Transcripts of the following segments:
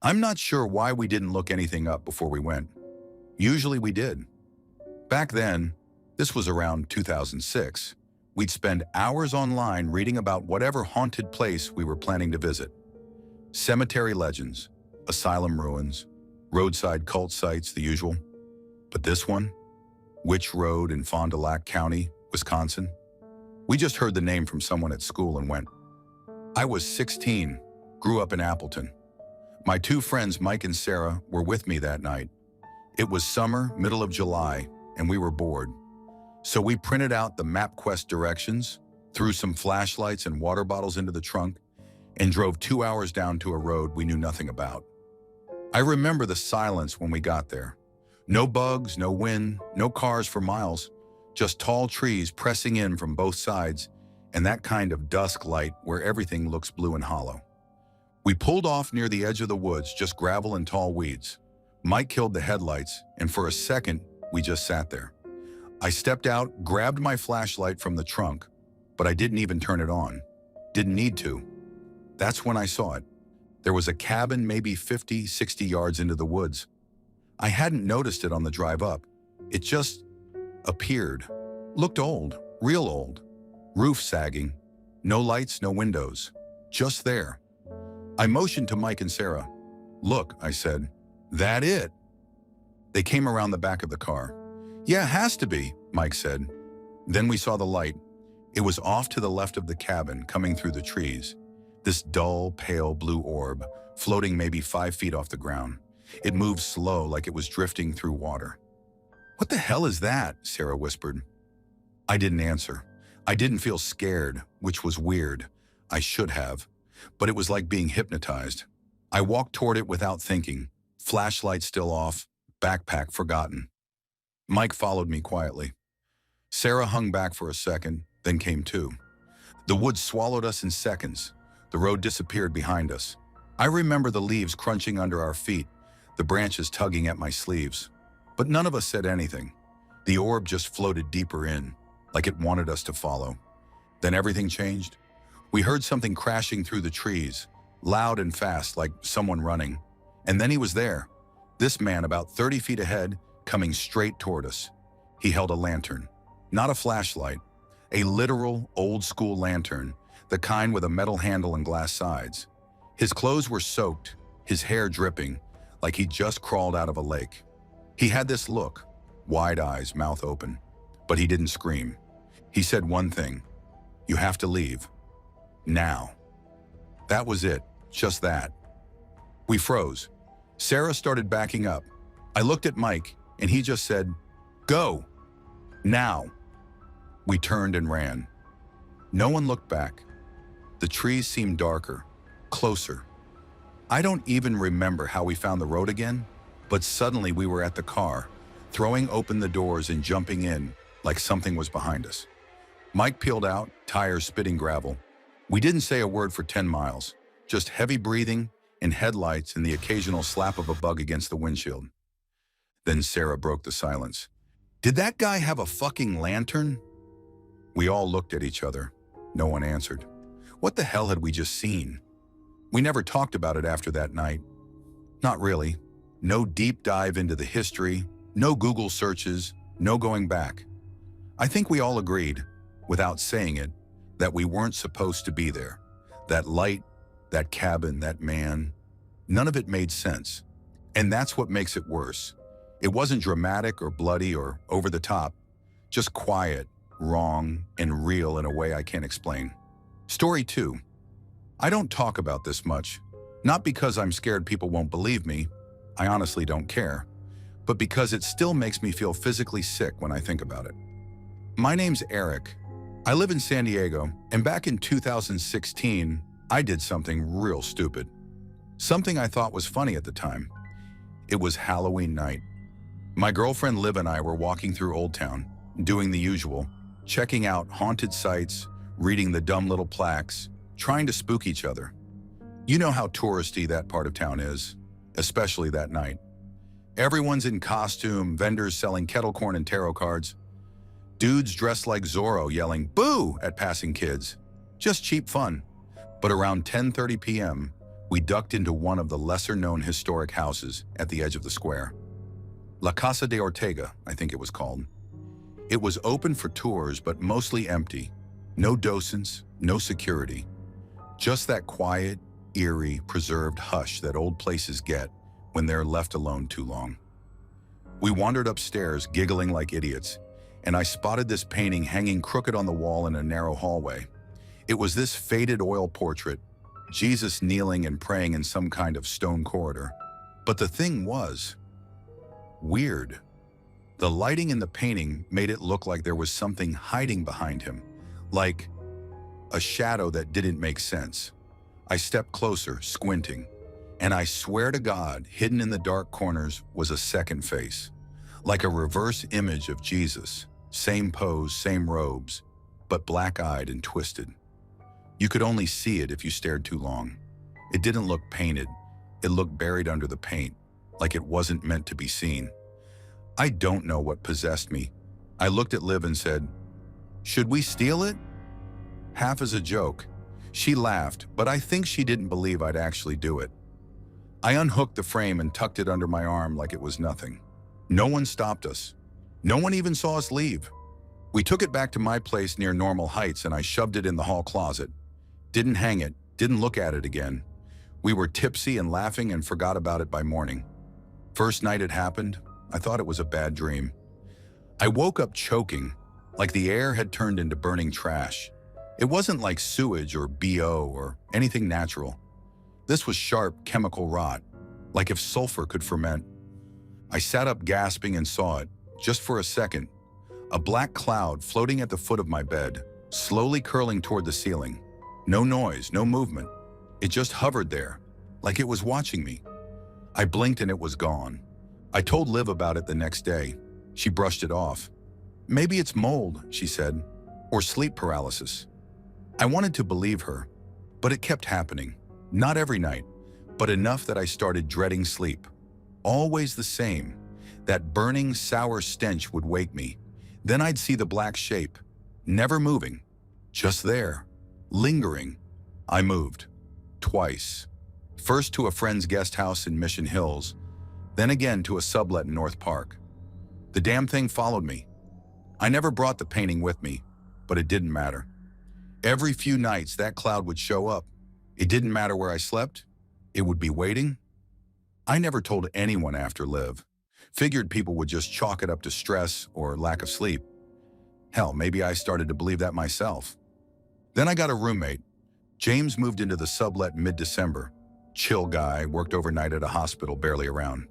I'm not sure why we didn't look anything up before we went. Usually we did. Back then, this was around 2006, we'd spend hours online reading about whatever haunted place we were planning to visit. Cemetery legends, asylum ruins, roadside cult sites, the usual. But this one, Witch Road in Fond du Lac County, Wisconsin, we just heard the name from someone at school and went. I was 16, grew up in Appleton. My two friends, Mike and Sarah, were with me that night. It was summer, middle of July, and we were bored. So we printed out the MapQuest directions, threw some flashlights and water bottles into the trunk, and drove 2 hours down to a road we knew nothing about. I remember the silence when we got there. No bugs, no wind, no cars for miles, just tall trees pressing in from both sides, and that kind of dusk light where everything looks blue and hollow. We pulled off near the edge of the woods, just gravel and tall weeds. Mike killed the headlights, and for a second, we just sat there. I stepped out, grabbed my flashlight from the trunk, but I didn't even turn it on. Didn't need to. That's when I saw it. There was a cabin maybe 50, 60 yards into the woods. I hadn't noticed it on the drive up. It just appeared. Looked old, real old. Roof sagging. No lights, no windows. Just there. I motioned to Mike and Sarah. Look, I said. That it? They came around the back of the car. Yeah, has to be, Mike said. Then we saw the light. It was off to the left of the cabin, coming through the trees. This dull, pale blue orb, floating maybe 5 feet off the ground. It moved slow, like it was drifting through water. What the hell is that? Sarah whispered. I didn't answer. I didn't feel scared, which was weird. I should have. But it was like being hypnotized. I walked toward it without thinking, flashlight still off, backpack forgotten. Mike followed me quietly. Sarah hung back for a second, then came to. The woods swallowed us in seconds. The road disappeared behind us. I remember the leaves crunching under our feet, the branches tugging at my sleeves. But none of us said anything. The orb just floated deeper in, like it wanted us to follow. Then everything changed. We heard something crashing through the trees, loud and fast, like someone running. And then he was there. This man about 30 feet ahead, coming straight toward us. He held a lantern, not a flashlight, a literal old-school lantern, the kind with a metal handle and glass sides. His clothes were soaked, his hair dripping, like he just crawled out of a lake. He had this look, wide eyes, mouth open, but he didn't scream. He said one thing, "You have to leave. Now." That was it, just that. We froze. Sarah started backing up. I looked at Mike, and he just said, "Go. Now." We turned and ran. No one looked back. The trees seemed darker, closer. I don't even remember how we found the road again, but suddenly we were at the car, throwing open the doors and jumping in like something was behind us. Mike peeled out, tires spitting gravel. We didn't say a word for 10 miles, just heavy breathing and headlights and the occasional slap of a bug against the windshield. Then Sarah broke the silence. "Did that guy have a fucking lantern?" We all looked at each other. No one answered. What the hell had we just seen? We never talked about it after that night. Not really. No deep dive into the history, no Google searches, no going back. I think we all agreed, without saying it, that we weren't supposed to be there. That light, that cabin, that man, none of it made sense. And that's what makes it worse. It wasn't dramatic or bloody or over the top, just quiet, wrong, and real in a way I can't explain. Story 2. I don't talk about this much, not because I'm scared people won't believe me, I honestly don't care, but because it still makes me feel physically sick when I think about it. My name's Eric. I live in San Diego, and back in 2016, I did something real stupid. Something I thought was funny at the time. It was Halloween night. My girlfriend Liv and I were walking through Old Town, doing the usual, checking out haunted sites, reading the dumb little plaques, trying to spook each other. You know how touristy that part of town is, especially that night. Everyone's in costume, vendors selling kettle corn and tarot cards. Dudes dressed like Zorro yelling "boo" at passing kids. Just cheap fun. But around 10:30 p.m., We ducked into one of the lesser-known historic houses at the edge of the square. La Casa de Ortega, I think it was called. It was open for tours, but mostly empty. No docents, no security. Just that quiet, eerie, preserved hush that old places get when they're left alone too long. We wandered upstairs, giggling like idiots, and I spotted this painting hanging crooked on the wall in a narrow hallway. It was this faded oil portrait, Jesus kneeling and praying in some kind of stone corridor. But the thing was weird. The lighting in the painting made it look like there was something hiding behind him, like a shadow that didn't make sense. I stepped closer, squinting, and I swear to God, hidden in the dark corners was a second face, like a reverse image of Jesus. Same pose, same robes, but black-eyed and twisted. You could only see it if you stared too long. It didn't look painted. It looked buried under the paint, like it wasn't meant to be seen. I don't know what possessed me. I looked at Liv and said, "Should we steal it?" Half as a joke. She laughed, but I think she didn't believe I'd actually do it. I unhooked the frame and tucked it under my arm like it was nothing. No one stopped us. No one even saw us leave. We took it back to my place near Normal Heights and I shoved it in the hall closet. Didn't hang it, didn't look at it again. We were tipsy and laughing and forgot about it by morning. First night it happened, I thought it was a bad dream. I woke up choking, like the air had turned into burning trash. It wasn't like sewage or BO or anything natural. This was sharp chemical rot, like if sulfur could ferment. I sat up gasping and saw it, just for a second. A black cloud floating at the foot of my bed, slowly curling toward the ceiling. No noise, no movement. It just hovered there, like it was watching me. I blinked and it was gone. I told Liv about it the next day. She brushed it off. "Maybe it's mold," she said, "or sleep paralysis." I wanted to believe her, but it kept happening. Not every night, but enough that I started dreading sleep. Always the same. That burning, sour stench would wake me. Then I'd see the black shape, never moving, just there, lingering. I moved. Twice. First to a friend's guest house in Mission Hills, then again to a sublet in North Park. The damn thing followed me. I never brought the painting with me, but it didn't matter. Every few nights that cloud would show up. It didn't matter where I slept. It would be waiting. I never told anyone after Liv. Figured people would just chalk it up to stress or lack of sleep. Hell, maybe I started to believe that myself. Then I got a roommate. James moved into the sublet mid-December. Chill guy, worked overnight at a hospital, barely around.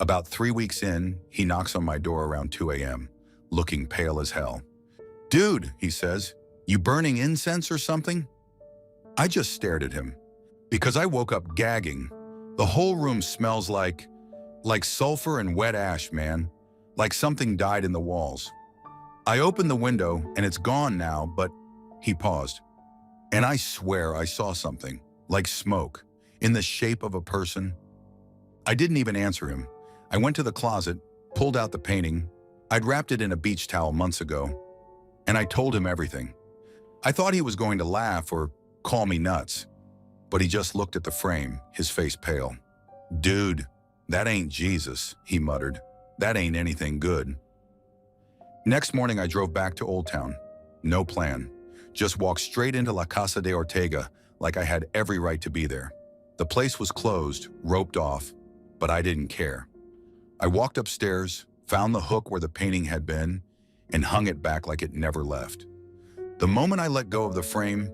About 3 weeks in, he knocks on my door around 2 a.m., looking pale as hell. "Dude," he says, "you burning incense or something?" I just stared at him, because I woke up gagging. The whole room smells like sulfur and wet ash, man. Like something died in the walls. I opened the window, and it's gone now, but he paused. And I swear I saw something, like smoke, in the shape of a person. I didn't even answer him. I went to the closet, pulled out the painting. I'd wrapped it in a beach towel months ago, and I told him everything. I thought he was going to laugh or call me nuts, but he just looked at the frame, his face pale. "Dude, that ain't Jesus," he muttered. "That ain't anything good." Next morning, I drove back to Old Town. No plan. Just walked straight into La Casa de Ortega like I had every right to be there. The place was closed, roped off, but I didn't care. I walked upstairs, found the hook where the painting had been, and hung it back like it never left. The moment I let go of the frame,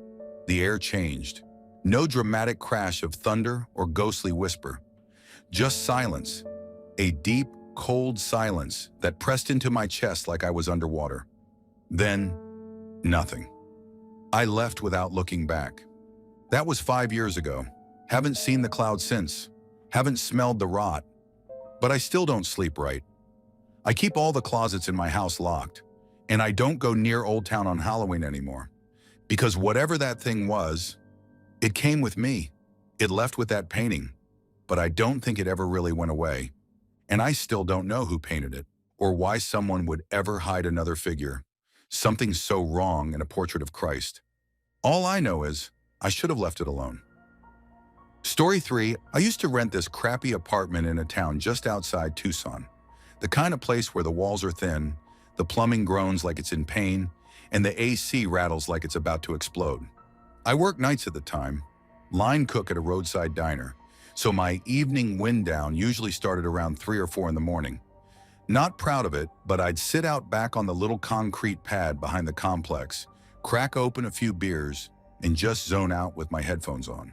the air changed. No dramatic crash of thunder or ghostly whisper. Just silence. A deep, cold silence that pressed into my chest like I was underwater. Then, nothing. I left without looking back. That was 5 years ago. Haven't seen the cloud since. Haven't smelled the rot. But I still don't sleep right. I keep all the closets in my house locked, and I don't go near Old Town on Halloween anymore. Because whatever that thing was, it came with me. It left with that painting. But I don't think it ever really went away. And I still don't know who painted it, or why someone would ever hide another figure. Something so wrong in a portrait of Christ. All I know is I should have left it alone. Story 3, I used to rent this crappy apartment in a town just outside Tucson. The kind of place where the walls are thin, the plumbing groans like it's in pain, and the AC rattles like it's about to explode. I worked nights at the time, line cook at a roadside diner, so my evening wind down usually started around 3 or 4 in the morning. Not proud of it, but I'd sit out back on the little concrete pad behind the complex, crack open a few beers, and just zone out with my headphones on.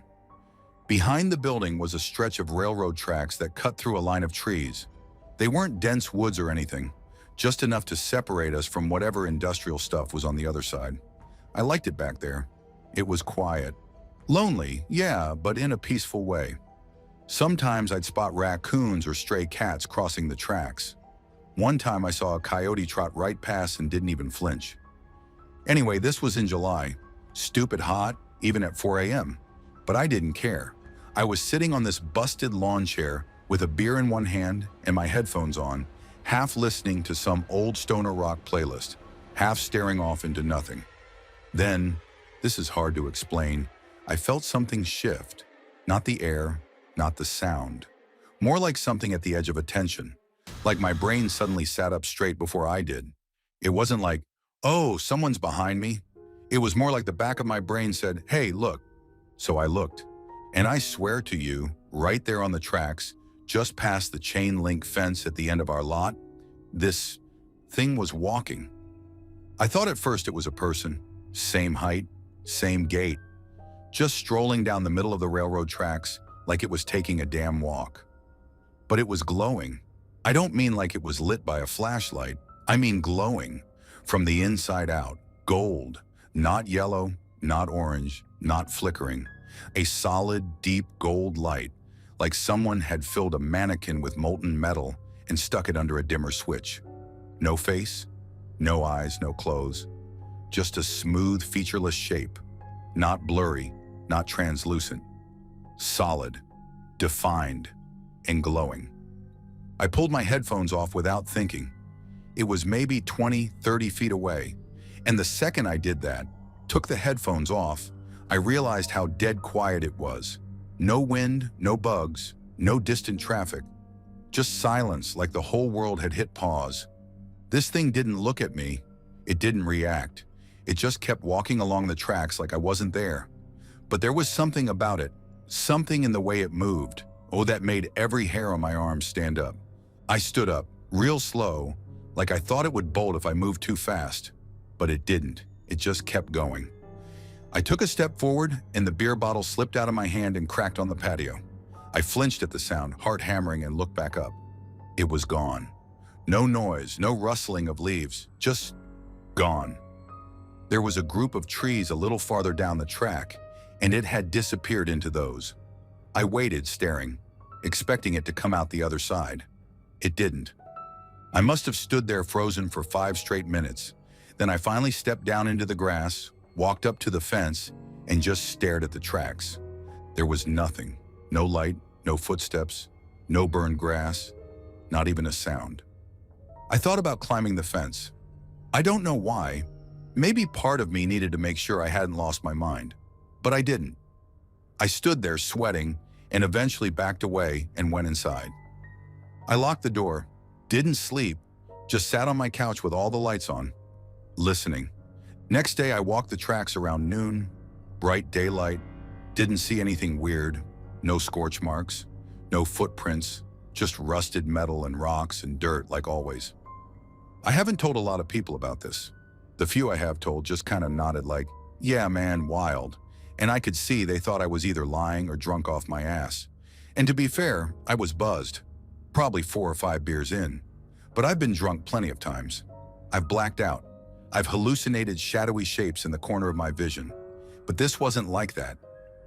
Behind the building was a stretch of railroad tracks that cut through a line of trees. They weren't dense woods or anything, just enough to separate us from whatever industrial stuff was on the other side. I liked it back there. It was quiet. Lonely, yeah, but in a peaceful way. Sometimes I'd spot raccoons or stray cats crossing the tracks. One time I saw a coyote trot right past and didn't even flinch. Anyway, this was in July. Stupid hot, even at 4 a.m. But I didn't care. I was sitting on this busted lawn chair with a beer in one hand and my headphones on, half listening to some old stoner rock playlist, half staring off into nothing. Then, this is hard to explain, I felt something shift. Not the air, not the sound. More like something at the edge of attention. Like my brain suddenly sat up straight before I did. It wasn't like, oh, someone's behind me. It was more like the back of my brain said, hey, look. So I looked. And I swear to you, right there on the tracks, just past the chain link fence at the end of our lot, this thing was walking. I thought at first it was a person, same height, same gait, just strolling down the middle of the railroad tracks like it was taking a damn walk. But it was glowing. I don't mean like it was lit by a flashlight. I mean glowing, from the inside out, gold, not yellow, not orange, not flickering. A solid, deep gold light, like someone had filled a mannequin with molten metal and stuck it under a dimmer switch. No face, no eyes, no clothes. Just a smooth, featureless shape. Not blurry, not translucent. Solid, defined, and glowing. I pulled my headphones off without thinking. It was maybe 20, 30 feet away, and the second I did that, took the headphones off, I realized how dead quiet it was. No wind, no bugs, no distant traffic. Just silence, like the whole world had hit pause. This thing didn't look at me. It didn't react. It just kept walking along the tracks like I wasn't there. But there was something about it, something in the way it moved. Oh, that made every hair on my arm stand up. I stood up, real slow, like I thought it would bolt if I moved too fast. But it didn't. It just kept going. I took a step forward, and the beer bottle slipped out of my hand and cracked on the patio. I flinched at the sound, heart hammering, and looked back up. It was gone. No noise, no rustling of leaves, just gone. There was a group of trees a little farther down the track, and it had disappeared into those. I waited, staring, expecting it to come out the other side. It didn't. I must have stood there frozen for 5 straight minutes. Then I finally stepped down into the grass, walked up to the fence, and just stared at the tracks. There was nothing. No light, no footsteps, no burned grass, not even a sound. I thought about climbing the fence. I don't know why. Maybe part of me needed to make sure I hadn't lost my mind. But I didn't. I stood there sweating and eventually backed away and went inside. I locked the door, didn't sleep, just sat on my couch with all the lights on, listening. Next day, I walked the tracks around noon, bright daylight, didn't see anything weird, no scorch marks, no footprints, just rusted metal and rocks and dirt like always. I haven't told a lot of people about this. The few I have told just kind of nodded like, yeah man, wild. And I could see they thought I was either lying or drunk off my ass. And to be fair, I was buzzed, probably 4 or 5 beers in. But I've been drunk plenty of times. I've blacked out. I've hallucinated shadowy shapes in the corner of my vision. But this wasn't like that.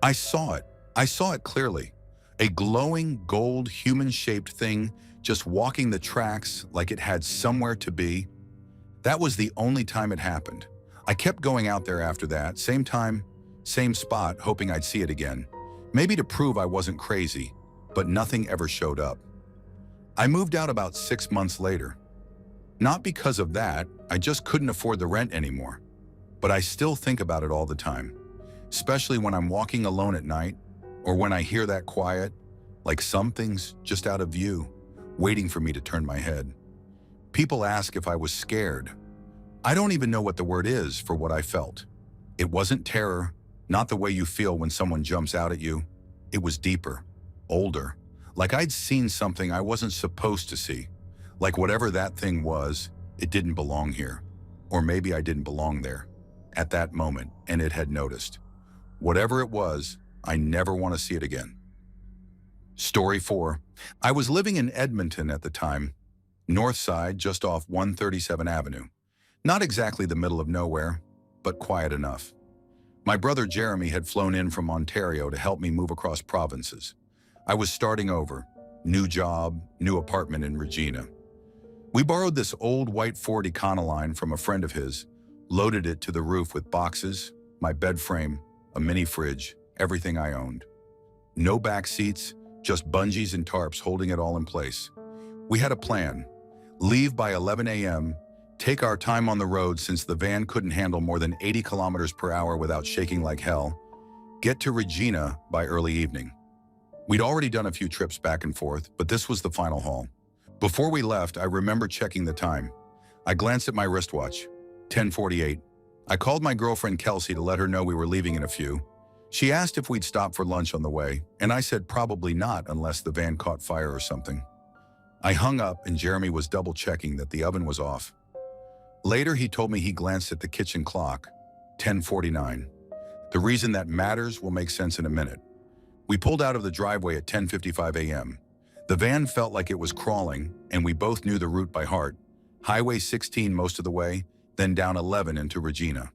I saw it. I saw it clearly. A glowing, gold, human-shaped thing just walking the tracks like it had somewhere to be. That was the only time it happened. I kept going out there after that, same time, same spot, hoping I'd see it again. Maybe to prove I wasn't crazy, but nothing ever showed up. I moved out about 6 months later. Not because of that, I just couldn't afford the rent anymore. But I still think about it all the time, especially when I'm walking alone at night, Or when I hear that quiet, like something's just out of view, waiting for me to turn my head. People ask if I was scared. I don't even know what the word is for what I felt. It wasn't terror, not the way you feel when someone jumps out at you. It was deeper, older, like I'd seen something I wasn't supposed to see. Like whatever that thing was, it didn't belong here. Or maybe I didn't belong there at that moment, and it had noticed. Whatever it was, I never want to see it again. Story 4. I was living in Edmonton at the time, north side, just off 137 Avenue. Not exactly the middle of nowhere, but quiet enough. My brother Jeremy had flown in from Ontario to help me move across provinces. I was starting over, new job, new apartment in Regina. We borrowed this old white Ford Econoline from a friend of his, loaded it to the roof with boxes, my bed frame, a mini fridge, everything I owned. No back seats, just bungees and tarps holding it all in place. We had a plan: leave by 11 a.m., take our time on the road since the van couldn't handle more than 80 kilometers per hour without shaking like hell, get to Regina by early evening. We'd already done a few trips back and forth, but this was the final haul. Before we left, I remember checking the time. I glanced at my wristwatch, 10:48. I called my girlfriend Kelsey to let her know we were leaving in a few. She asked if we'd stop for lunch on the way, and I said probably not unless the van caught fire or something. I hung up and Jeremy was double-checking that the oven was off. Later, he told me he glanced at the kitchen clock, 10:49. The reason that matters will make sense in a minute. We pulled out of the driveway at 10:55 a.m. The van felt like it was crawling, and we both knew the route by heart. Highway 16 most of the way, then down 11 into Regina.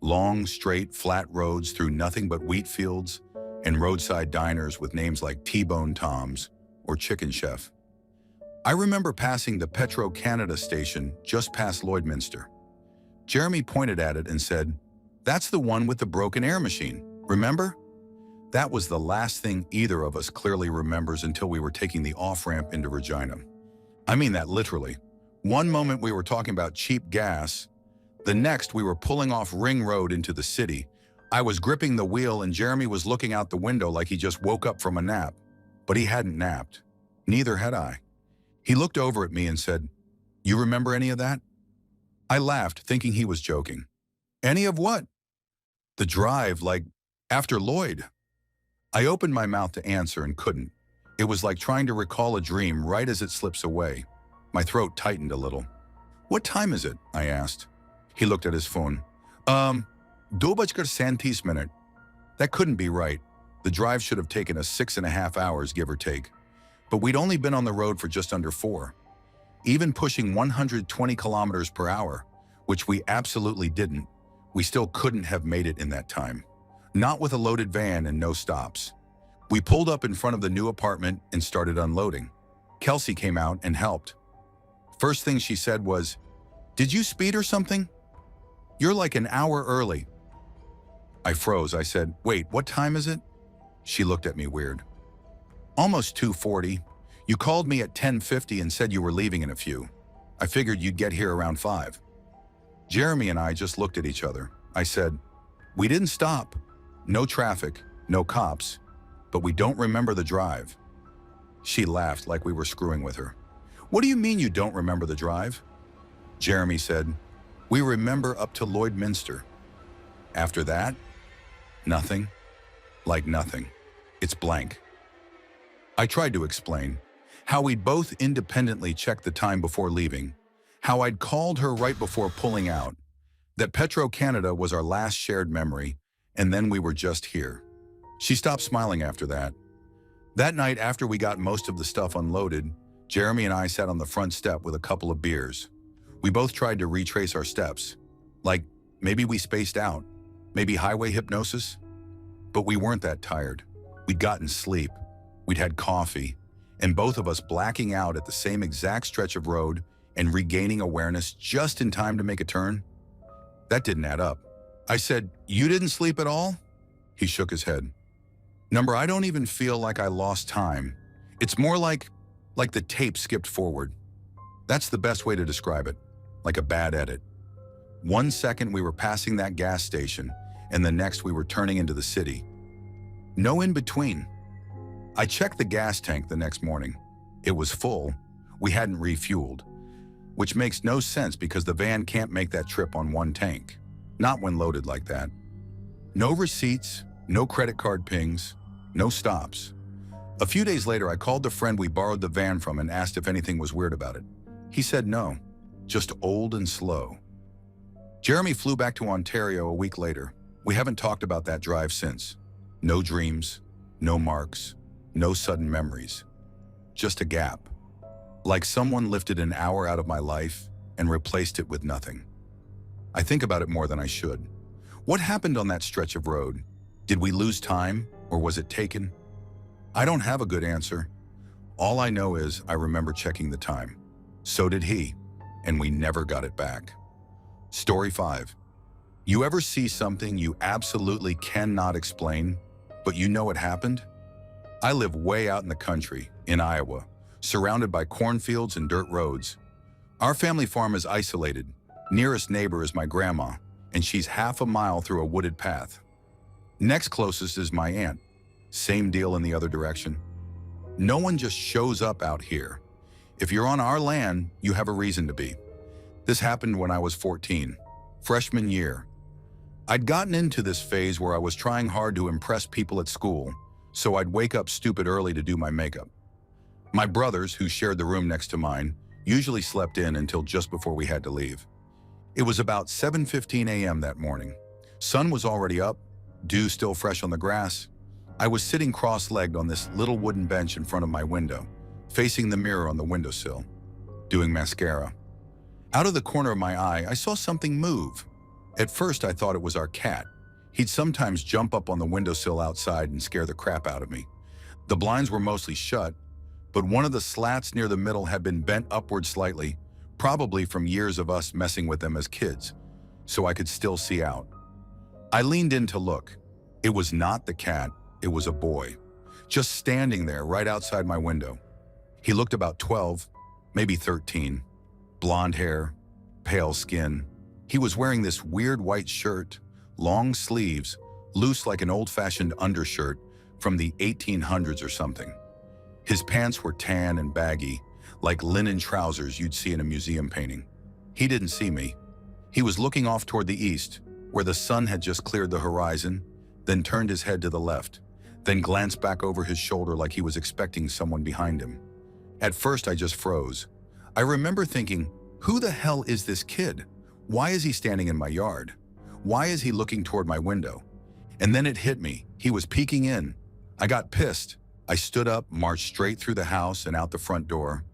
Long, straight, flat roads through nothing but wheat fields and roadside diners with names like T-Bone Tom's or Chicken Chef. I remember passing the Petro-Canada station just past Lloydminster. Jeremy pointed at it and said, "That's the one with the broken air machine, remember?" That was the last thing either of us clearly remembers until we were taking the off-ramp into Regina. I mean that literally. One moment we were talking about cheap gas, the next we were pulling off Ring Road into the city. I was gripping the wheel and Jeremy was looking out the window like he just woke up from a nap. But he hadn't napped. Neither had I. He looked over at me and said, "You remember any of that?" I laughed, thinking he was joking. "Any of what?" "The drive, like, after Lloyd." I opened my mouth to answer and couldn't. It was like trying to recall a dream right as it slips away. My throat tightened a little. "What time is it?" I asked. He looked at his phone. 2:37. That couldn't be right. The drive should have taken us 6.5 hours, give or take. But we'd only been on the road for just under 4. Even pushing 120 kilometers per hour, which we absolutely didn't, we still couldn't have made it in that time. Not with a loaded van and no stops. We pulled up in front of the new apartment and started unloading. Kelsey came out and helped. First thing she said was, "Did you speed or something? You're like an hour early." I froze. I said, "Wait, what time is it?" She looked at me weird. "Almost 2:40. You called me at 10:50 and said you were leaving in a few. I figured you'd get here around 5. Jeremy and I just looked at each other. I said, "We didn't stop. No traffic, no cops, but we don't remember the drive." She laughed like we were screwing with her. "What do you mean you don't remember the drive?" Jeremy said, "We remember up to Lloydminster. After that, nothing. Like nothing. It's blank." I tried to explain how we'd both independently checked the time before leaving, how I'd called her right before pulling out, that Petro-Canada was our last shared memory, and then we were just here. She stopped smiling after that. That night, after we got most of the stuff unloaded, Jeremy and I sat on the front step with a couple of beers. We both tried to retrace our steps. Like, maybe we spaced out, maybe highway hypnosis. But we weren't that tired. We'd gotten sleep, we'd had coffee, and both of us blacking out at the same exact stretch of road and regaining awareness just in time to make a turn. That didn't add up. I said, "You didn't sleep at all?" He shook his head. "Number, I don't even feel like I lost time. It's more like the tape skipped forward. That's the best way to describe it, like a bad edit. 1 second we were passing that gas station, and the next we were turning into the city. No in between. I checked the gas tank the next morning. It was full. We hadn't refueled, which makes no sense because the van can't make that trip on one tank. Not when loaded like that. No receipts, no credit card pings, no stops. A few days later, I called the friend we borrowed the van from and asked if anything was weird about it. He said no, just old and slow. Jeremy flew back to Ontario a week later. We haven't talked about that drive since. No dreams, no marks, no sudden memories. Just a gap. Like someone lifted an hour out of my life and replaced it with nothing. I think about it more than I should. What happened on that stretch of road? Did we lose time, or was it taken? I don't have a good answer. All I know is I remember checking the time. So did he, and we never got it back. Story 5. You ever see something you absolutely cannot explain, but you know it happened? I live way out in the country, in Iowa, surrounded by cornfields and dirt roads. Our family farm is isolated. Nearest neighbor is my grandma, and she's half a mile through a wooded path. Next closest is my aunt. Same deal in the other direction. No one just shows up out here. If you're on our land, you have a reason to be. This happened when I was 14, freshman year. I'd gotten into this phase where I was trying hard to impress people at school, so I'd wake up stupid early to do my makeup. My brothers, who shared the room next to mine, usually slept in until just before we had to leave. It was about 7:15 a.m. that morning. Sun was already up, dew still fresh on the grass. I was sitting cross-legged on this little wooden bench in front of my window, facing the mirror on the windowsill, doing mascara. Out of the corner of my eye, I saw something move. At first, I thought it was our cat. He'd sometimes jump up on the windowsill outside and scare the crap out of me. The blinds were mostly shut, but one of the slats near the middle had been bent upward slightly, probably from years of us messing with them as kids, so I could still see out. I leaned in to look. It was not the cat, it was a boy, just standing there right outside my window. He looked about 12, maybe 13, blonde hair, pale skin. He was wearing this weird white shirt, long sleeves, loose like an old-fashioned undershirt from the 1800s or something. His pants were tan and baggy, like linen trousers you'd see in a museum painting. He didn't see me. He was looking off toward the east, where the sun had just cleared the horizon, then turned his head to the left, then glanced back over his shoulder like he was expecting someone behind him. At first, I just froze. I remember thinking, who the hell is this kid? Why is he standing in my yard? Why is he looking toward my window? And then it hit me. He was peeking in. I got pissed. I stood up, marched straight through the house and out the front door.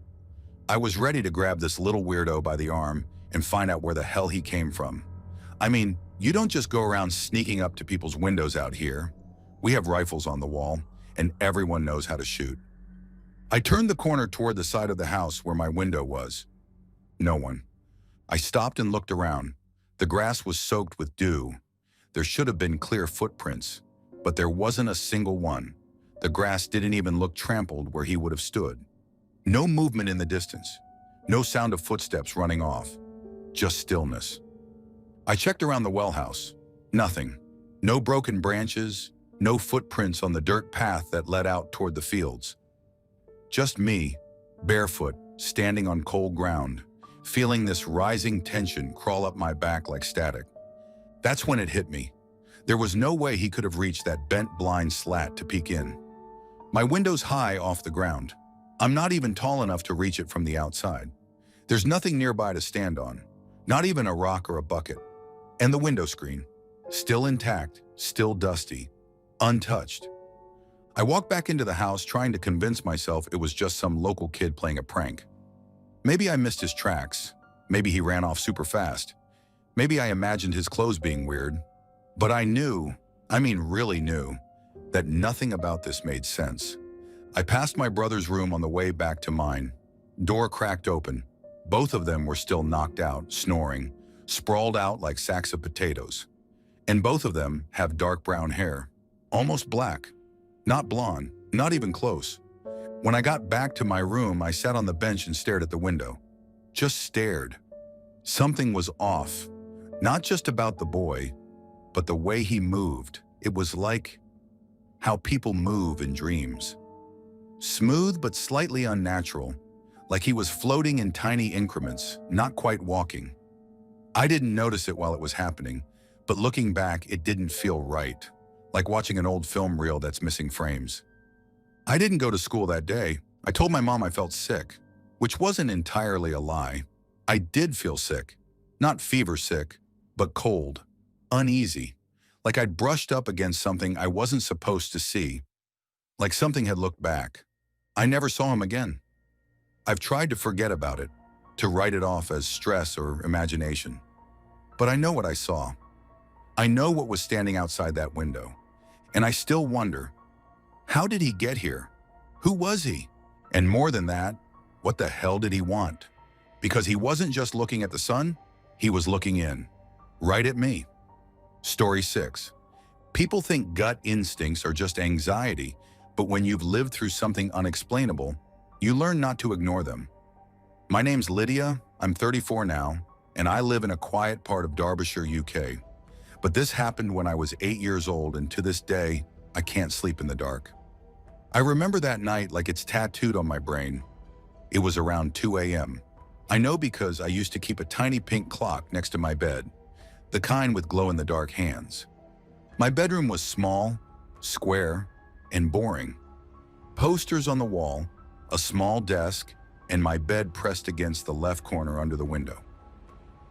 I was ready to grab this little weirdo by the arm and find out where the hell he came from. I mean, you don't just go around sneaking up to people's windows out here. We have rifles on the wall, and everyone knows how to shoot. I turned the corner toward the side of the house where my window was. No one. I stopped and looked around. The grass was soaked with dew. There should have been clear footprints, but there wasn't a single one. The grass didn't even look trampled where he would have stood. No movement in the distance. No sound of footsteps running off. Just stillness. I checked around the well house. Nothing. No broken branches, no footprints on the dirt path that led out toward the fields. Just me, barefoot, standing on cold ground, feeling this rising tension crawl up my back like static. That's when it hit me. There was no way he could have reached that bent blind slat to peek in. My window's high off the ground. I'm not even tall enough to reach it from the outside. There's nothing nearby to stand on, not even a rock or a bucket. And the window screen, still intact, still dusty, untouched. I walked back into the house trying to convince myself it was just some local kid playing a prank. Maybe I missed his tracks. Maybe he ran off super fast. Maybe I imagined his clothes being weird. But I knew, really knew, that nothing about this made sense. I passed my brother's room on the way back to mine. Door cracked open. Both of them were still knocked out, snoring, sprawled out like sacks of potatoes. And both of them have dark brown hair, almost black. Not blonde, not even close. When I got back to my room, I sat on the bench and stared at the window. Just stared. Something was off. Not just about the boy, but the way he moved. It was like how people move in dreams. Smooth but slightly unnatural, like he was floating in tiny increments, not quite walking. I didn't notice it while it was happening, but looking back, it didn't feel right, like watching an old film reel that's missing frames. I didn't go to school that day. I told my mom I felt sick, which wasn't entirely a lie. I did feel sick, not fever sick, but cold, uneasy, like I'd brushed up against something I wasn't supposed to see, like something had looked back. I never saw him again. I've tried to forget about it, to write it off as stress or imagination. But I know what I saw. I know what was standing outside that window. And I still wonder, how did he get here? Who was he? And more than that, what the hell did he want? Because he wasn't just looking at the sun, he was looking in, right at me. Story 6. People think gut instincts are just anxiety, but when you've lived through something unexplainable, you learn not to ignore them. My name's Lydia, I'm 34 now, and I live in a quiet part of Derbyshire, UK. But this happened when I was 8 years old, and to this day, I can't sleep in the dark. I remember that night like it's tattooed on my brain. It was around 2 a.m. I know because I used to keep a tiny pink clock next to my bed, the kind with glow-in-the-dark hands. My bedroom was small, square, and boring. Posters on the wall, a small desk, and my bed pressed against the left corner under the window.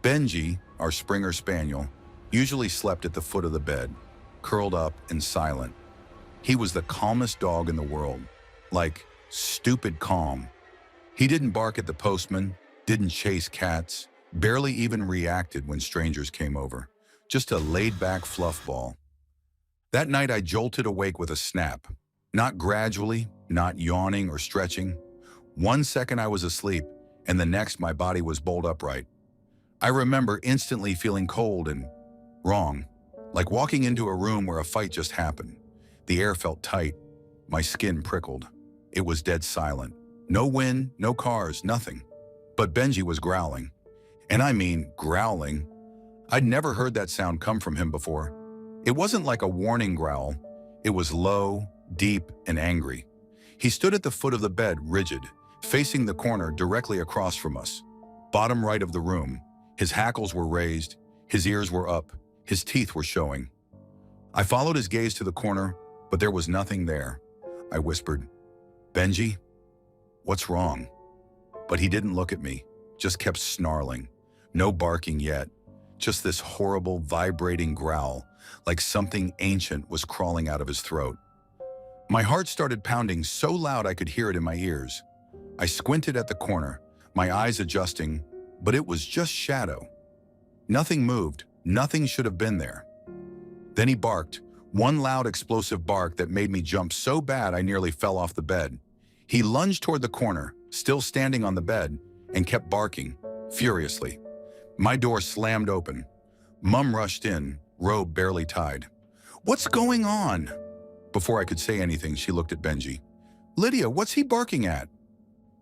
Benji, our Springer Spaniel, usually slept at the foot of the bed, curled up and silent. He was the calmest dog in the world, like stupid calm. He didn't bark at the postman, didn't chase cats, barely even reacted when strangers came over. Just a laid-back fluff ball. That night I jolted awake with a snap. Not gradually, not yawning or stretching. 1 second I was asleep, and the next my body was bolt upright. I remember instantly feeling cold and wrong, like walking into a room where a fight just happened. The air felt tight, my skin prickled. It was dead silent. No wind, no cars, nothing. But Benji was growling. And I mean growling. I'd never heard that sound come from him before. It wasn't like a warning growl. It was low, deep, and angry. He stood at the foot of the bed, rigid, facing the corner directly across from us. Bottom right of the room, his hackles were raised, his ears were up, his teeth were showing. I followed his gaze to the corner, but there was nothing there. I whispered, "Benji, what's wrong?" But he didn't look at me, just kept snarling. No barking yet, just this horrible, vibrating growl, like something ancient was crawling out of his throat. My heart started pounding so loud I could hear it in my ears. I squinted at the corner, my eyes adjusting, but it was just shadow. Nothing moved, nothing should have been there. Then he barked, one loud explosive bark that made me jump so bad I nearly fell off the bed. He lunged toward the corner, still standing on the bed, and kept barking, furiously. My door slammed open. Mum rushed in, robe barely tied. "What's going on?" Before I could say anything, she looked at Benji. "Lydia, what's he barking at?"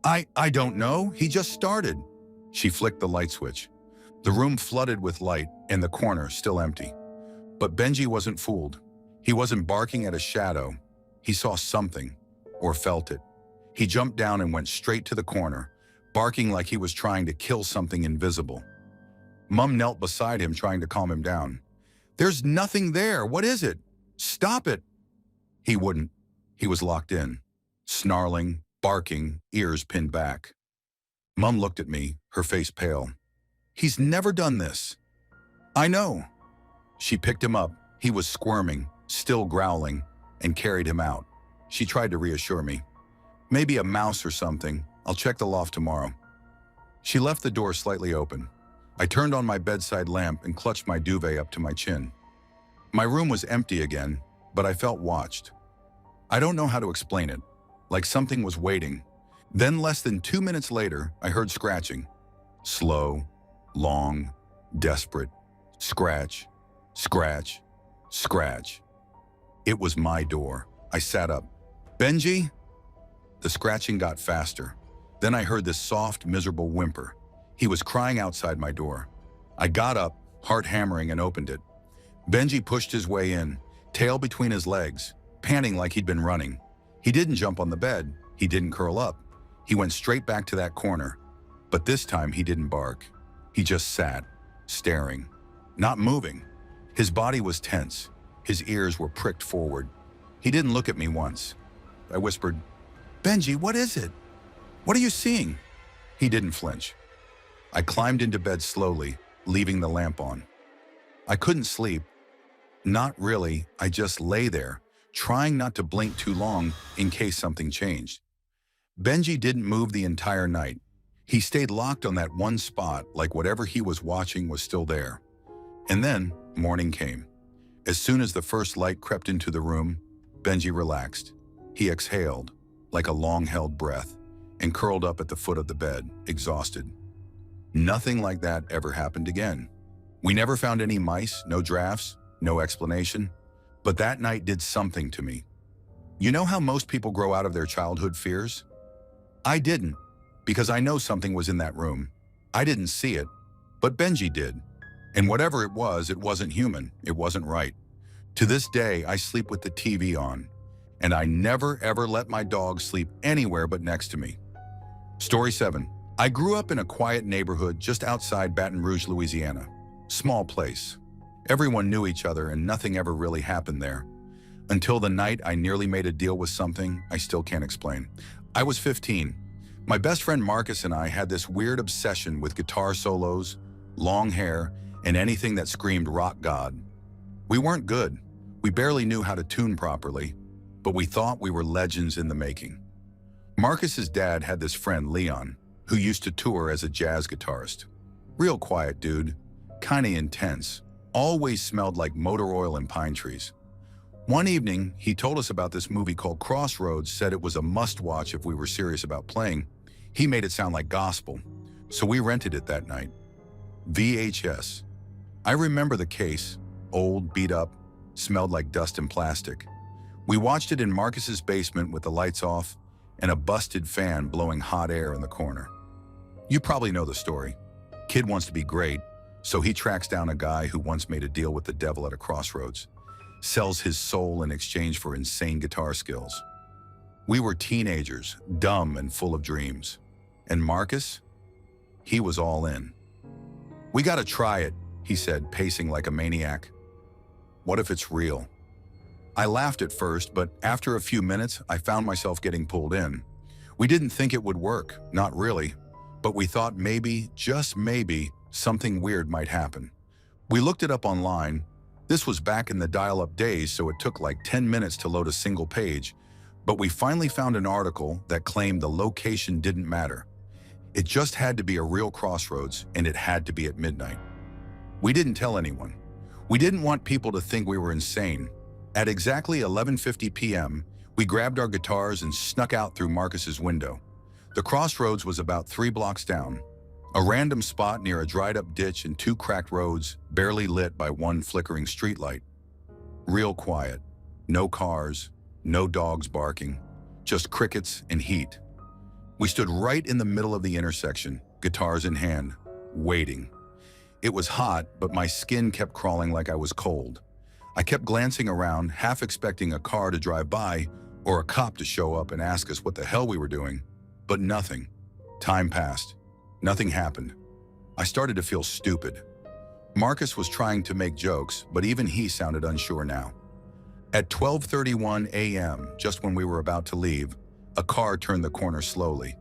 I don't know, he just started." She flicked the light switch. The room flooded with light and the corner still empty. But Benji wasn't fooled. He wasn't barking at a shadow. He saw something, or felt it. He jumped down and went straight to the corner, barking like he was trying to kill something invisible. Mum knelt beside him, trying to calm him down. "There's nothing there. What is it? Stop it." He wouldn't. He was locked in, snarling, barking, ears pinned back. Mum looked at me, her face pale. "He's never done this." "I know." She picked him up. He was squirming, still growling, and carried him out. She tried to reassure me. "Maybe a mouse or something. I'll check the loft tomorrow." She left the door slightly open. I turned on my bedside lamp and clutched my duvet up to my chin. My room was empty again, but I felt watched. I don't know how to explain it, like something was waiting. Then less than 2 minutes later, I heard scratching. Slow, long, desperate. Scratch, scratch, scratch. It was my door. I sat up. "Benji?" The scratching got faster. Then I heard this soft, miserable whimper. He was crying outside my door. I got up, heart hammering, and opened it. Benji pushed his way in, tail between his legs. panting like he'd been running. He didn't jump on the bed. He didn't curl up. He went straight back to that corner. But this time he didn't bark. He just sat, staring, not moving. His body was tense. His ears were pricked forward. He didn't look at me once. I whispered, "Benji, what is it? What are you seeing?" He didn't flinch. I climbed into bed slowly, leaving the lamp on. I couldn't sleep. Not really. I just lay there, trying not to blink too long in case something changed. Benji didn't move the entire night. He stayed locked on that one spot, like whatever he was watching was still there. And then morning came. As soon as the first light crept into the room, Benji relaxed. He exhaled, like a long-held breath, and curled up at the foot of the bed, exhausted. Nothing like that ever happened again. We never found any mice, no drafts, no explanation. But that night did something to me. You know how most people grow out of their childhood fears? I didn't, because I know something was in that room. I didn't see it, but Benji did. And whatever it wasn't human. It wasn't right. To this day, I sleep with the TV on, and I never ever let my dog sleep anywhere but next to me. Story 7. I grew up in a quiet neighborhood just outside Baton Rouge, Louisiana. Small place. Everyone knew each other and nothing ever really happened there. Until the night I nearly made a deal with something I still can't explain. I was 15. My best friend Marcus and I had this weird obsession with guitar solos, long hair, and anything that screamed rock god. We weren't good. We barely knew how to tune properly, but we thought we were legends in the making. Marcus's dad had this friend, Leon, who used to tour as a jazz guitarist. Real quiet dude, kinda intense, always smelled like motor oil and pine trees. One evening, he told us about this movie called Crossroads, said it was a must-watch if we were serious about playing. He made it sound like gospel, so we rented it that night. VHS. I remember the case, old, beat up, smelled like dust and plastic. We watched it in Marcus's basement with the lights off and a busted fan blowing hot air in the corner. You probably know the story. Kid wants to be great, so he tracks down a guy who once made a deal with the devil at a crossroads, sells his soul in exchange for insane guitar skills. We were teenagers, dumb and full of dreams. And Marcus? He was all in. "We gotta try it," he said, pacing like a maniac. "What if it's real?" I laughed at first, but after a few minutes, I found myself getting pulled in. We didn't think it would work, not really, but we thought maybe, just maybe, something weird might happen. We looked it up online. This was back in the dial-up days, so it took like 10 minutes to load a single page, but we finally found an article that claimed the location didn't matter. It just had to be a real crossroads, and it had to be at midnight. We didn't tell anyone. We didn't want people to think we were insane. At exactly 11:50 p.m., we grabbed our guitars and snuck out through Marcus's window. The crossroads was about 3 blocks down, a random spot near a dried-up ditch and 2 cracked roads, barely lit by one flickering streetlight. Real quiet. No cars, no dogs barking, just crickets and heat. We stood right in the middle of the intersection, guitars in hand, waiting. It was hot, but my skin kept crawling like I was cold. I kept glancing around, half expecting a car to drive by or a cop to show up and ask us what the hell we were doing. But nothing. Time passed. Nothing happened. I started to feel stupid. Marcus was trying to make jokes, but even he sounded unsure now. At 12:31 a.m., just when we were about to leave, a car turned the corner slowly.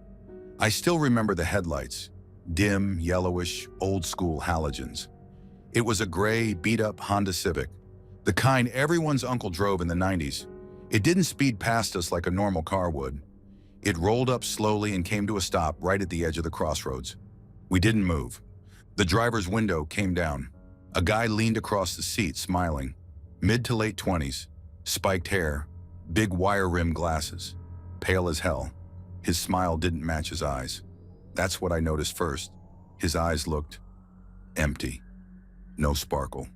I still remember the headlights, dim, yellowish, old-school halogens. It was a gray, beat-up Honda Civic, the kind everyone's uncle drove in the 90s. It didn't speed past us like a normal car would. It rolled up slowly and came to a stop right at the edge of the crossroads. We didn't move. The driver's window came down. A guy leaned across the seat, smiling. Mid to late 20s, spiked hair, big wire-rimmed glasses, pale as hell. His smile didn't match his eyes. That's what I noticed first. His eyes looked empty. No sparkle,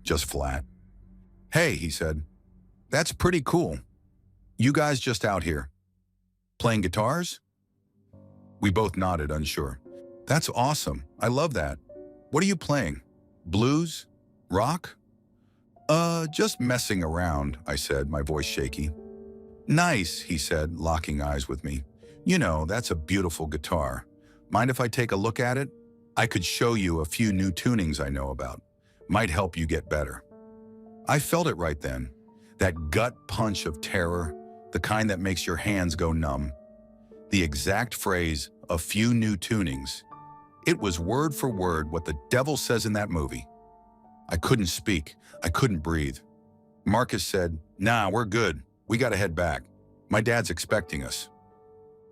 just flat. "Hey," he said, "that's pretty cool. You guys just out here playing guitars?" We both nodded, unsure. "That's awesome. I love that. What are you playing? Blues? Rock?" Just messing around, I said, my voice shaky. Nice, he said, locking eyes with me. You know, that's a beautiful guitar. Mind if I take a look at it? I could show you a few new tunings I know about. Might help you get better. I felt it right then. That gut punch of terror, the kind that makes your hands go numb. The exact phrase, a few new tunings. It was word for word what the devil says in that movie. I couldn't speak. I couldn't breathe. Marcus said, "Nah, we're good. We gotta head back. My dad's expecting us."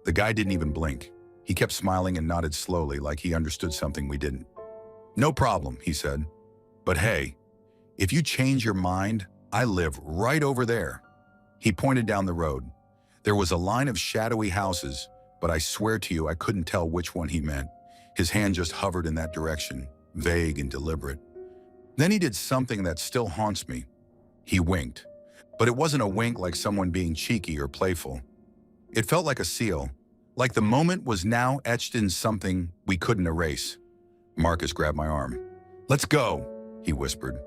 The guy didn't even blink. He kept smiling and nodded slowly like he understood something we didn't. "No problem," he said. "But hey, if you change your mind, I live right over there." He pointed down the road. There was a line of shadowy houses, but I swear to you I couldn't tell which one he meant. His hand just hovered in that direction, vague and deliberate. Then he did something that still haunts me. He winked. But it wasn't a wink like someone being cheeky or playful. It felt like a seal, like the moment was now etched in something we couldn't erase. Marcus grabbed my arm. "Let's go," he whispered.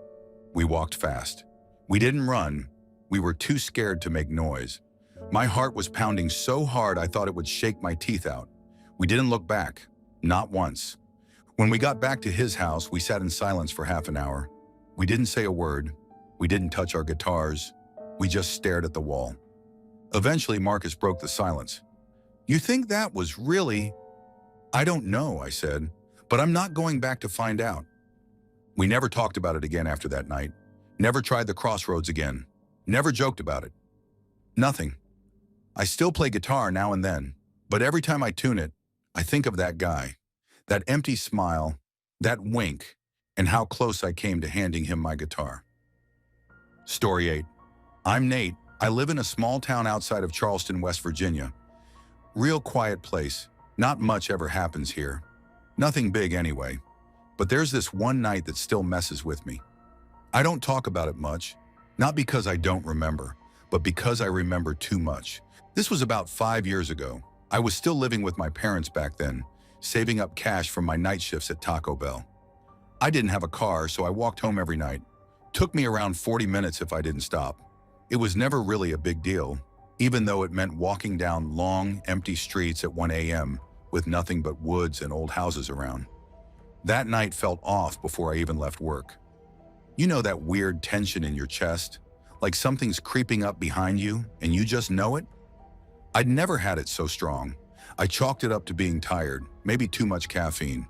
We walked fast. We didn't run. We were too scared to make noise. My heart was pounding so hard I thought it would shake my teeth out. We didn't look back, not once. When we got back to his house, we sat in silence for half an hour. We didn't say a word. We didn't touch our guitars. We just stared at the wall. Eventually, Marcus broke the silence. "You think that was really—" "I don't know," I said, "but I'm not going back to find out." We never talked about it again after that night. Never tried the crossroads again. Never joked about it. Nothing. I still play guitar now and then, but every time I tune it, I think of that guy, that empty smile, that wink, and how close I came to handing him my guitar. Story 8. I'm Nate. I live in a small town outside of Charleston, West Virginia. Real quiet place. Not much ever happens here. Nothing big anyway. But there's this one night that still messes with me. I don't talk about it much, not because I don't remember, but because I remember too much. This was about 5 years ago. I was still living with my parents back then, saving up cash from my night shifts at Taco Bell. I didn't have a car, so I walked home every night. Took me around 40 minutes if I didn't stop. It was never really a big deal, even though it meant walking down long, empty streets at 1 a.m. with nothing but woods and old houses around. That night felt off before I even left work. You know that weird tension in your chest? Like something's creeping up behind you and you just know it? I'd never had it so strong. I chalked it up to being tired, maybe too much caffeine.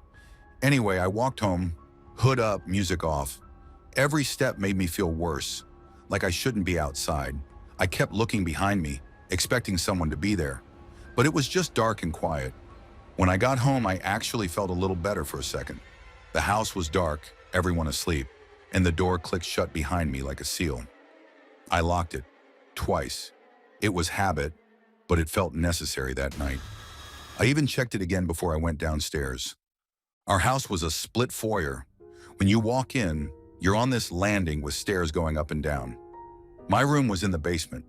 Anyway, I walked home, hood up, music off. Every step made me feel worse, like I shouldn't be outside. I kept looking behind me, expecting someone to be there. But it was just dark and quiet. When I got home, I actually felt a little better for a second. The house was dark, everyone asleep, and the door clicked shut behind me like a seal. I locked it, twice. It was habit, but it felt necessary that night. I even checked it again before I went downstairs. Our house was a split foyer. When you walk in, you're on this landing with stairs going up and down. My room was in the basement.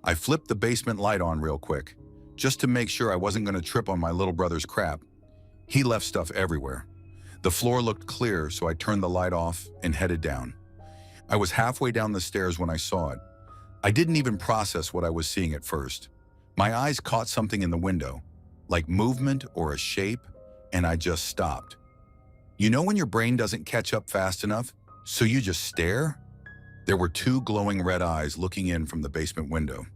I flipped the basement light on real quick, just to make sure I wasn't going to trip on my little brother's crap. He left stuff everywhere. The floor looked clear, so I turned the light off and headed down. I was halfway down the stairs when I saw it. I didn't even process what I was seeing at first. My eyes caught something in the window, like movement or a shape, and I just stopped. You know when your brain doesn't catch up fast enough, so you just stare? There were two glowing red eyes looking in from the basement window.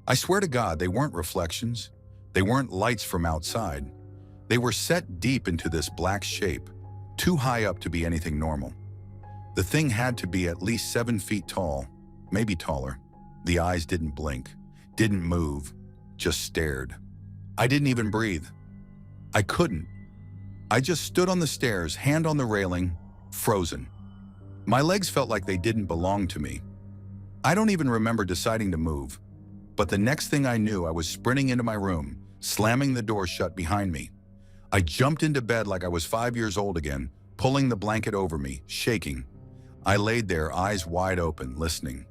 I swear to God, they weren't reflections. They weren't lights from outside. They were set deep into this black shape, too high up to be anything normal. The thing had to be at least 7 feet tall, maybe taller. The eyes didn't blink, didn't move, just stared. I didn't even breathe. I couldn't. I just stood on the stairs, hand on the railing, frozen. My legs felt like they didn't belong to me. I don't even remember deciding to move. But the next thing I knew, I was sprinting into my room, slamming the door shut behind me. I jumped into bed like I was 5 years old again, pulling the blanket over me, shaking. I laid there, eyes wide open, listening.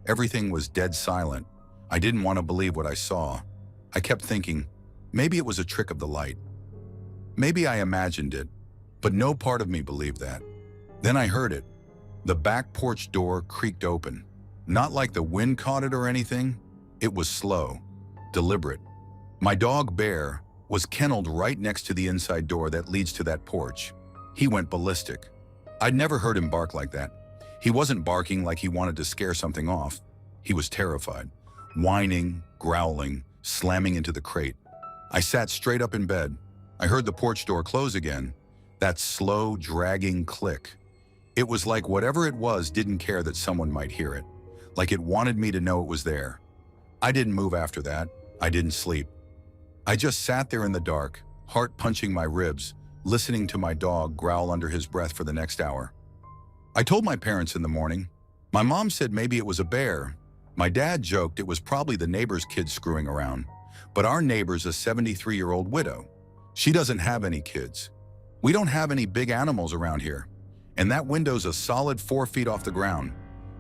Everything was dead silent. I didn't want to believe what I saw. I kept thinking, maybe it was a trick of the light. Maybe I imagined it, but no part of me believed that. Then I heard it. The back porch door creaked open. Not like the wind caught it or anything. It was slow, deliberate. My dog, Bear, was kenneled right next to the inside door that leads to that porch. He went ballistic. I'd never heard him bark like that. He wasn't barking like he wanted to scare something off. He was terrified, whining, growling, slamming into the crate. I sat straight up in bed. I heard the porch door close again, that slow, dragging click. It was like whatever it was didn't care that someone might hear it, like it wanted me to know it was there. I didn't move after that. I didn't sleep. I just sat there in the dark, heart punching my ribs, listening to my dog growl under his breath for the next hour. I told my parents in the morning. My mom said maybe it was a bear. My dad joked it was probably the neighbor's kids screwing around. But our neighbor's a 73-year-old widow. She doesn't have any kids. We don't have any big animals around here. And that window's a solid 4 feet off the ground.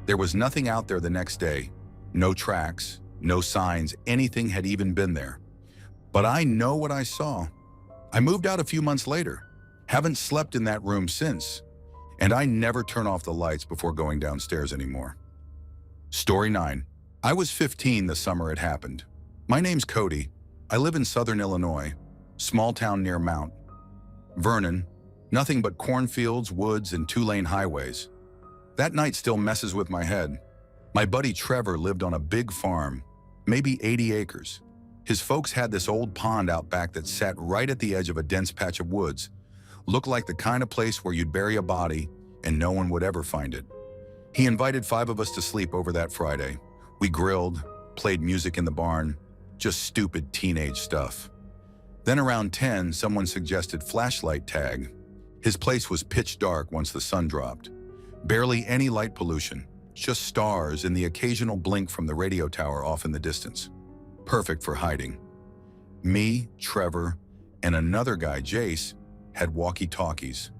There was nothing out there the next day. No tracks, no signs anything had even been there. But I know what I saw. I moved out a few months later. Haven't slept in that room since. And I never turn off the lights before going downstairs anymore. Story 9. I was 15 the summer it happened. My name's Cody. I live in southern Illinois, small town near Mount Vernon, nothing but cornfields, woods, and 2-lane highways. That night still messes with my head. My buddy Trevor lived on a big farm, maybe 80 acres. His folks had this old pond out back that sat right at the edge of a dense patch of woods. Looked like the kind of place where you'd bury a body and no one would ever find it. He invited 5 of us to sleep over that Friday. We grilled, played music in the barn, just stupid teenage stuff. Then around 10, someone suggested flashlight tag. His place was pitch dark once the sun dropped. Barely any light pollution, just stars and the occasional blink from the radio tower off in the distance. Perfect for hiding. Me, Trevor, and another guy, Jace, had walkie-talkies,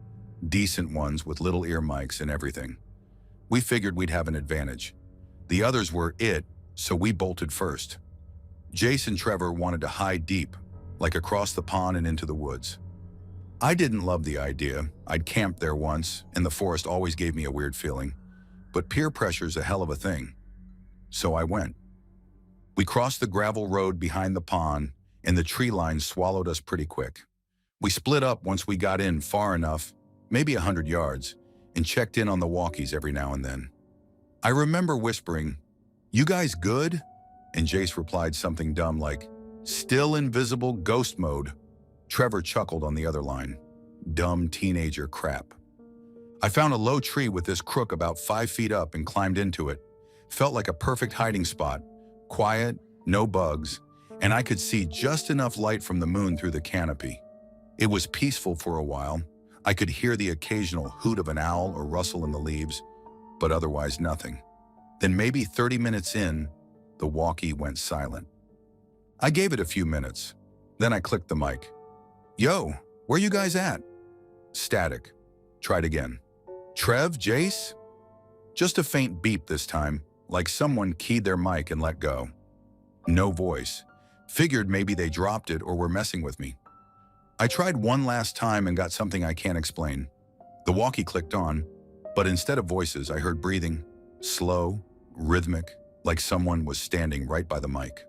decent ones with little ear mics and everything. We figured we'd have an advantage. The others were it, so we bolted first. Jace and Trevor wanted to hide deep, like across the pond and into the woods. I didn't love the idea. I'd camped there once, and the forest always gave me a weird feeling. But peer pressure's a hell of a thing. So I went. We crossed the gravel road behind the pond, and the tree line swallowed us pretty quick. We split up once we got in far enough, maybe 100 yards, and checked in on the walkies every now and then. I remember whispering, "You guys good?" And Jace replied something dumb like, "Still invisible ghost mode." Trevor chuckled on the other line. Dumb teenager crap. I found a low tree with this crook about 5 feet up and climbed into it. Felt like a perfect hiding spot. Quiet, no bugs, and I could see just enough light from the moon through the canopy. It was peaceful for a while. I could hear the occasional hoot of an owl or rustle in the leaves, but otherwise nothing. Then maybe 30 minutes in, the walkie went silent. I gave it a few minutes. Then I clicked the mic. "Yo, where you guys at?" Static. Tried again. "Trev, Jace?" Just a faint beep this time, like someone keyed their mic and let go. No voice. Figured maybe they dropped it or were messing with me. I tried one last time and got something I can't explain. The walkie clicked on, but instead of voices, I heard breathing, slow, rhythmic, like someone was standing right by the mic.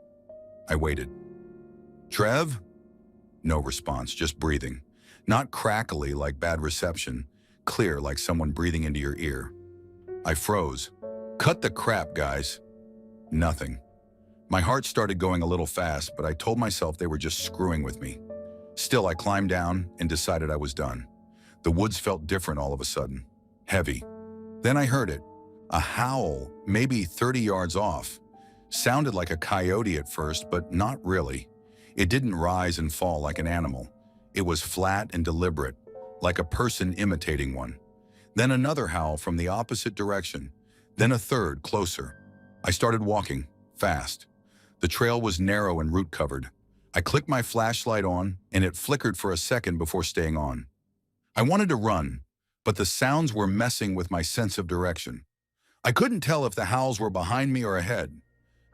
I waited. "Trev?" No response, just breathing. Not crackly like bad reception, clear like someone breathing into your ear. I froze. "Cut the crap, guys." Nothing. My heart started going a little fast, but I told myself they were just screwing with me. Still, I climbed down and decided I was done. The woods felt different all of a sudden. Heavy. Then I heard it. A howl, maybe 30 yards off. Sounded like a coyote at first, but not really. It didn't rise and fall like an animal. It was flat and deliberate, like a person imitating one. Then another howl from the opposite direction. Then a third, closer. I started walking, fast. The trail was narrow and root-covered. I clicked my flashlight on, and it flickered for a second before staying on. I wanted to run, but the sounds were messing with my sense of direction. I couldn't tell if the howls were behind me or ahead.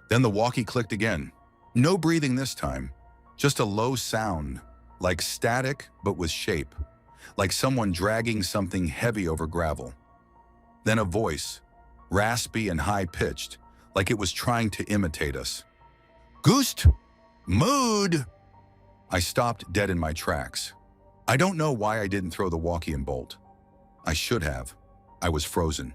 Then the walkie clicked again. No breathing this time, just a low sound, like static but with shape, like someone dragging something heavy over gravel. Then a voice, raspy and high-pitched, like it was trying to imitate us. "Goost! Mood!" I stopped dead in my tracks. I don't know why I didn't throw the walkie and bolt. I should have. I was frozen.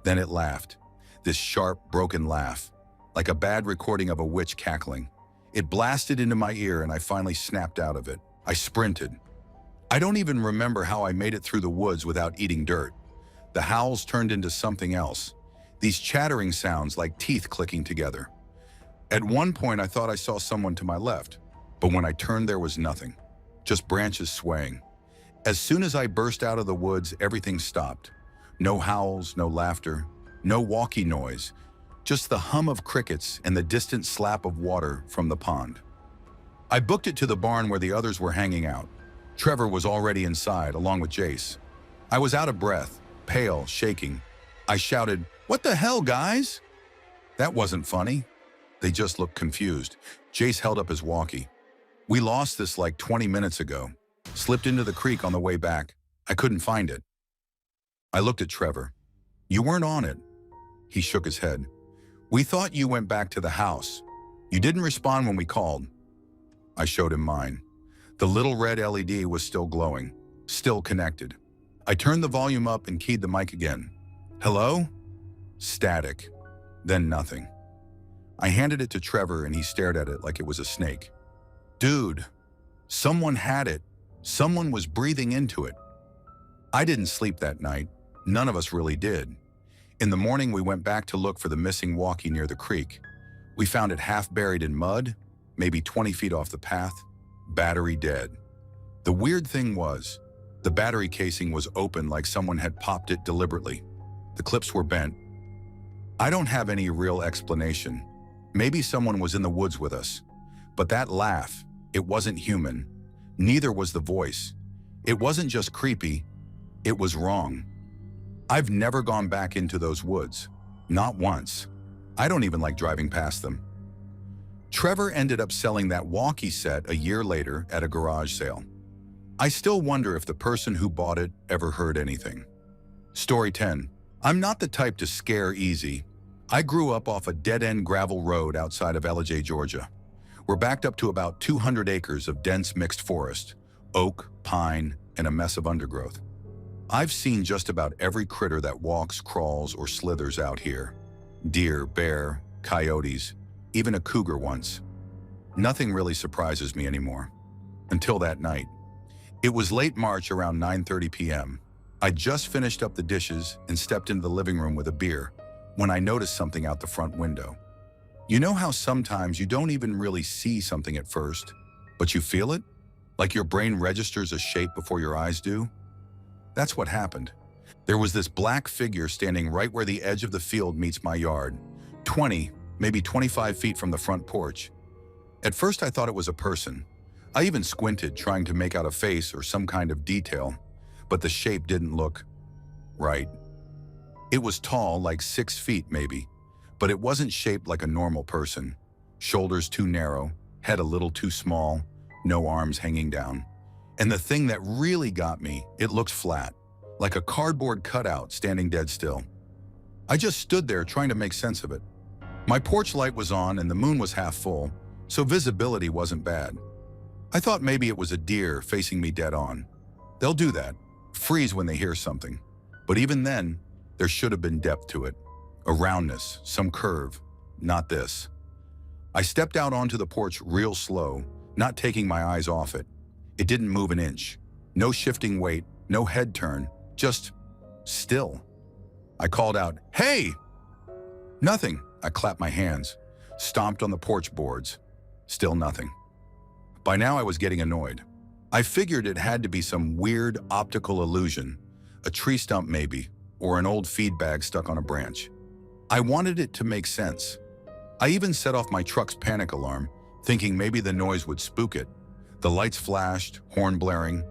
Then it laughed. This sharp, broken laugh, like a bad recording of a witch cackling. It blasted into my ear and I finally snapped out of it. I sprinted. I don't even remember how I made it through the woods without eating dirt. The howls turned into something else. These chattering sounds like teeth clicking together. At one point I thought I saw someone to my left, but when I turned there was nothing. Just branches swaying. As soon as I burst out of the woods, everything stopped. No howls, no laughter, no walkie noise, just the hum of crickets and the distant slap of water from the pond. I booked it to the barn where the others were hanging out. Trevor was already inside, along with Jace. I was out of breath, pale, shaking. I shouted, "What the hell, guys?" That wasn't funny. They just looked confused. Jace held up his walkie. "We lost this like 20 minutes ago. Slipped into the creek on the way back. I couldn't find it." I looked at Trevor. "You weren't on it." He shook his head. "We thought you went back to the house. You didn't respond when we called." I showed him mine. The little red LED was still glowing, still connected. I turned the volume up and keyed the mic again. "Hello?" Static. Then nothing. I handed it to Trevor and he stared at it like it was a snake. "Dude, someone had it. Someone was breathing into it." I didn't sleep that night. None of us really did. In the morning, we went back to look for the missing walkie near the creek. We found it half buried in mud, maybe 20 feet off the path, battery dead. The weird thing was, the battery casing was open like someone had popped it deliberately. The clips were bent. I don't have any real explanation. Maybe someone was in the woods with us. But that laugh, it wasn't human. Neither was the voice. It wasn't just creepy, it was wrong. I've never gone back into those woods. Not once. I don't even like driving past them. Trevor ended up selling that walkie set a year later at a garage sale. I still wonder if the person who bought it ever heard anything. Story 10. I'm not the type to scare easy. I grew up off a dead-end gravel road outside of Ellijay, Georgia. We're backed up to about 200 acres of dense mixed forest, oak, pine, and a mess of undergrowth. I've seen just about every critter that walks, crawls, or slithers out here. Deer, bear, coyotes, even a cougar once. Nothing really surprises me anymore. Until that night. It was late March around 9:30 p.m. I just finished up the dishes and stepped into the living room with a beer when I noticed something out the front window. You know how sometimes you don't even really see something at first, but you feel it? Like your brain registers a shape before your eyes do? That's what happened. There was this black figure standing right where the edge of the field meets my yard, 20, maybe 25 feet from the front porch. At first I thought it was a person. I even squinted, trying to make out a face or some kind of detail, but the shape didn't look right. It was tall, like 6 feet maybe, but it wasn't shaped like a normal person. Shoulders too narrow, head a little too small, no arms hanging down. And the thing that really got me, it looked flat, like a cardboard cutout standing dead still. I just stood there trying to make sense of it. My porch light was on and the moon was half full, so visibility wasn't bad. I thought maybe it was a deer facing me dead on. They'll do that, freeze when they hear something. But even then, there should have been depth to it. A roundness, some curve, not this. I stepped out onto the porch real slow, not taking my eyes off it. It didn't move an inch. No shifting weight, no head turn, just still. I called out, "Hey!" Nothing. I clapped my hands, stomped on the porch boards. Still nothing. By now I was getting annoyed. I figured it had to be some weird optical illusion, a tree stump maybe, or an old feed bag stuck on a branch. I wanted it to make sense. I even set off my truck's panic alarm, thinking maybe the noise would spook it. The lights flashed, horn blaring,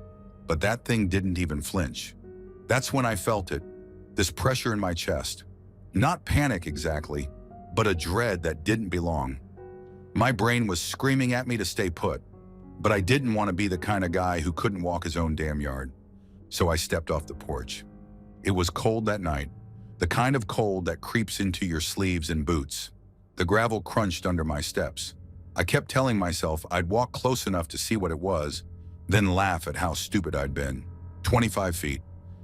but that thing didn't even flinch. That's when I felt it, this pressure in my chest. Not panic exactly, but a dread that didn't belong. My brain was screaming at me to stay put, but I didn't want to be the kind of guy who couldn't walk his own damn yard. So I stepped off the porch. It was cold that night, The kind of cold that creeps into your sleeves and boots. The gravel crunched under my steps. I kept telling myself I'd walk close enough to see what it was, then laugh at how stupid I'd been. 25 feet.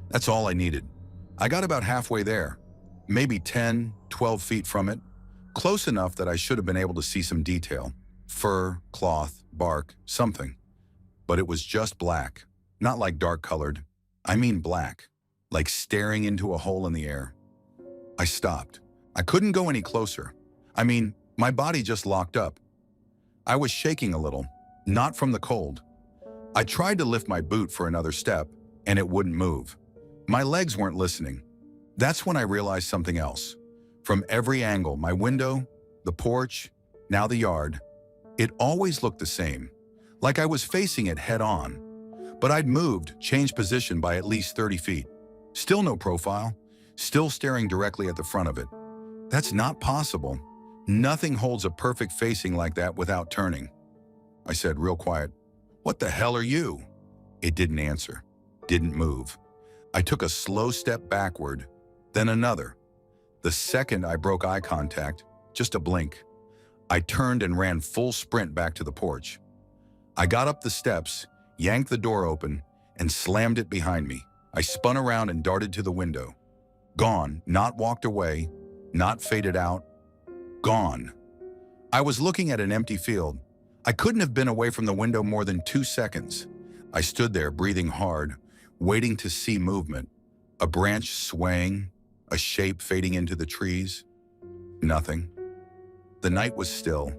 That's all I needed. I got about halfway there, maybe 10, 12 feet from it, close enough that I should have been able to see some detail. Fur, cloth, bark, something. But it was just black, not like dark-colored. I mean black, like staring into a hole in the air. I stopped. I couldn't go any closer. I mean, my body just locked up. I was shaking a little, not from the cold. I tried to lift my boot for another step, and it wouldn't move. My legs weren't listening. That's when I realized something else. From every angle, my window, the porch, now the yard, it always looked the same, like I was facing it head-on. But I'd moved, changed position by at least 30 feet. Still no profile, still staring directly at the front of it. That's not possible. Nothing holds a perfect facing like that without turning. I said real quiet, "What the hell are you?" It didn't answer, didn't move. I took a slow step backward, then another. The second I broke eye contact, just a blink, I turned and ran full sprint back to the porch. I got up the steps, yanked the door open, and slammed it behind me. I spun around and darted to the window. Gone, not walked away, not faded out. Gone. I was looking at an empty field. I couldn't have been away from the window more than 2 seconds. I stood there, breathing hard, waiting to see movement. A branch swaying, a shape fading into the trees. Nothing. The night was still.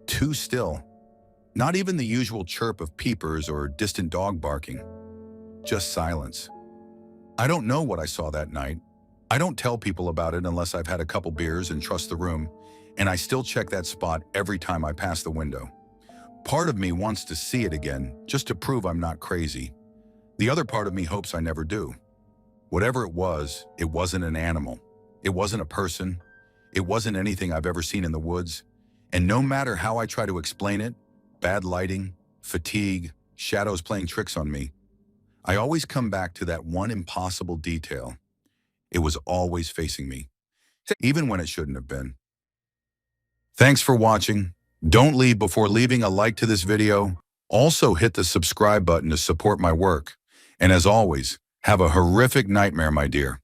Too still. Not even the usual chirp of peepers or distant dog barking. Just silence. I don't know what I saw that night. I don't tell people about it unless I've had a couple beers and trust the room, and I still check that spot every time I pass the window. Part of me wants to see it again, just to prove I'm not crazy. The other part of me hopes I never do. Whatever it wasn't an animal. It wasn't a person. It wasn't anything I've ever seen in the woods. And no matter how I try to explain it, bad lighting, fatigue, shadows playing tricks on me, I always come back to that one impossible detail. It was always facing me, even when it shouldn't have been. Thanks for watching. Don't leave before leaving a like to this video. Also hit the subscribe button to support my work. And as always, have a horrific nightmare, my dear.